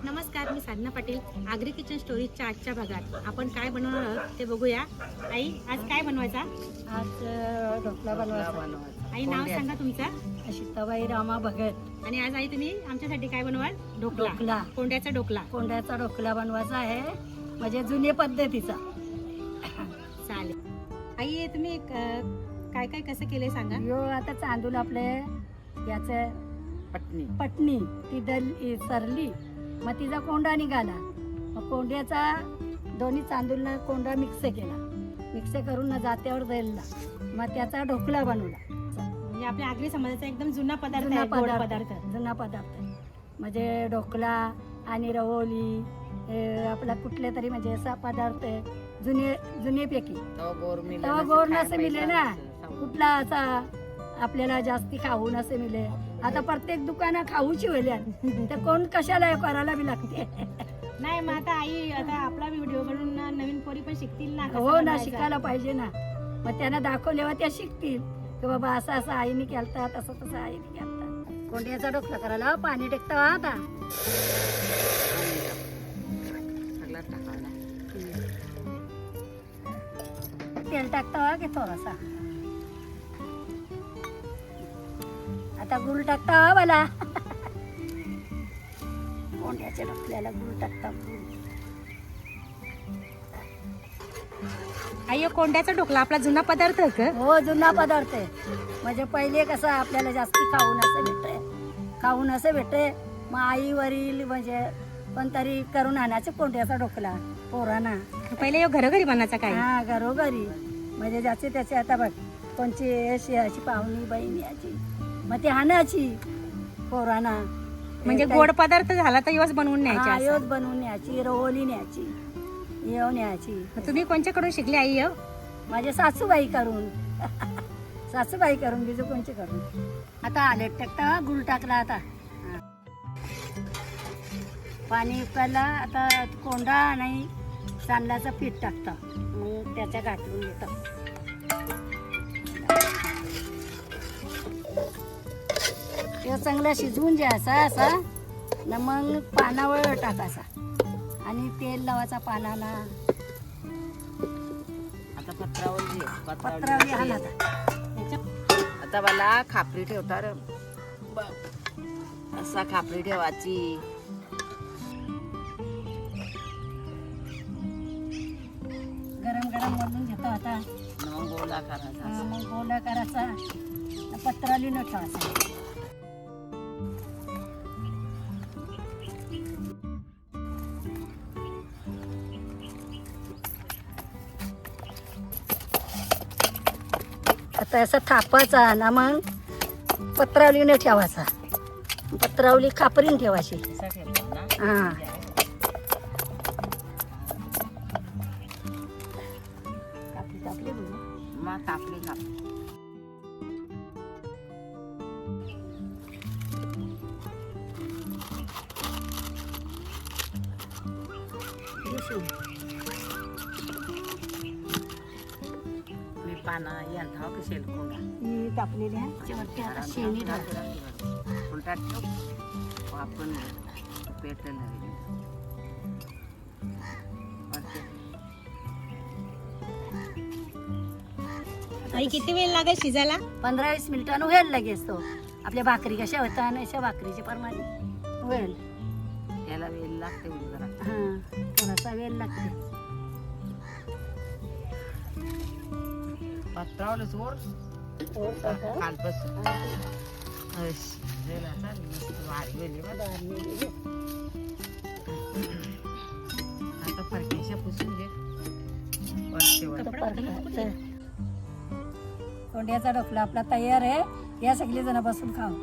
नमस्कार, मी साधना पाटील. आगरी किचन स्टोरीजच्या आजच्या भागात आपण काय बनवणार आहोत ते बघूया. आई, आज काय बनवायचा? आज ढोकळा बनवायचा. आई, नाव सांगा तुमचं. सीताबाई रामा भगत. आणि आज आई तुम्ही आमच्यासाठी काय बनवाल? ढोकळा. कोंड्याचा ढोकळा. कोंड्याचा ढोकळा बनवायचा आहे, म्हणजे जुन्या पद्धतीचा. चालेल. आई, तुम्ही काय काय कसं केलंय सांगा. यो आता तांदूळ आपले याचं पटणी ती सरली, मग तिचा कोंडा निघाला. मग कोंड्याचा दोन्ही तांदूळला कोंडा मिक्स करून ना जात्यावर द्यायला, मग त्याचा ढोकळा बनवला. म्हणजे आपल्या आगरी समाजाचा एकदम जुना पदार्थ आहे, गोड पदार्थ. जुना पदार्थ म्हणजे ढोकळा आणि रवोली, आपला कुठले तरी म्हणजे असा पदार्थ जुनेपैकी. तेव्हा गोर नसे मिळे ना, कुठला असा आपल्याला जास्ती खाऊ नसे मिळे. आता प्रत्येक दुकाना खाऊची वेळी तर कोण कशाला करायला बी लागते. नाही, मग आता आई, आता आपला व्हिडिओ बनवून नवीन पोरी पण शिकतील ना. हो ना, शिकायला पाहिजे ना. मग त्यांना दाखवल्यावर त्या शिकतील की बाबा असं असं आईने केलता, तसं तसं आईने केलता. कोंड्याचा ढोकळा करायला पाणी टेकता आता तेल टाकता की थोडासा. आता गुळ टाकता मला. कोंड्याच्या ढोकळ्याला गुळ टाकता. आई, कोंड्याचा ढोकळा आपला जुना पदार्थ आहे का? हो, जुना पदार्थ आहे. म्हणजे पहिले कसं आपल्याला जास्ती खाऊन असं भेटे. मग आई वरील म्हणजे कोणतरी करून आणायचं कोंड्याचा ढोकळा पोरांना. पहिले घरोघरी बनायचा काय? हा, घरोघरी. म्हणजे ज्याचे त्याचे आता बघ, कोणची अशी पाहुणी बहीण याची, मग ती आणायची पोरांना. म्हणजे गोड पदार्थ झाला तर योच बनवून न्यायची. योच बनवून न्यायची, रवोली न्यायची, येव न्यायची. तुम्ही कोणच्याकडून शिकली आई? माझ्या सासूबाई करून बिजू कोणची करून. आता आले टाकता, गुळ टाकला. आता पाणी उकळला. आता कोंडा नाही तांदळाचं पीठ टाकता, मग त्याच्या गाठून घेतं. ते चांगला शिजवून घ्यायचा असा ना, मग पानावर टाकायचा आणि तेल लावायचा पानाला. आता पत्रावली आला आता मला खापरी ठेवता रे. असा खापरी ठेवायची. गरम गरम बनवून घेतो. आता मग गोला करायचा. मग गोला करायचा, पत्रावली न ठेवायचा. आता असं थापायचा ना, मग पत्रावलीने ठेवायचा. पत्रावली खापरीन ठेवायची. असा ठेवला ना. हा, कापली मग कापली. मी पाना यांना कशी कोंडा ही कापलेली आहे. त्याच्यावरती आता शेणी उलटा ठेव. आपण पेटलं आई, किती वेळ लागेल शिजायला? 15-20 मिनिटांनी व्हायला लगेच. तो आपल्या भाकरी कशा होतात अशा भाकरीच्या प्रमाणे होईल. याला वेळ लागते जरा. हा, थोडासा वेळ लागते. पत्रावलं चोर कालपासून आता फरकेशा पुसून घे. कोंड्याचा ढोकळा आपला तयार आहे. या सगळे जण बसून खाऊ.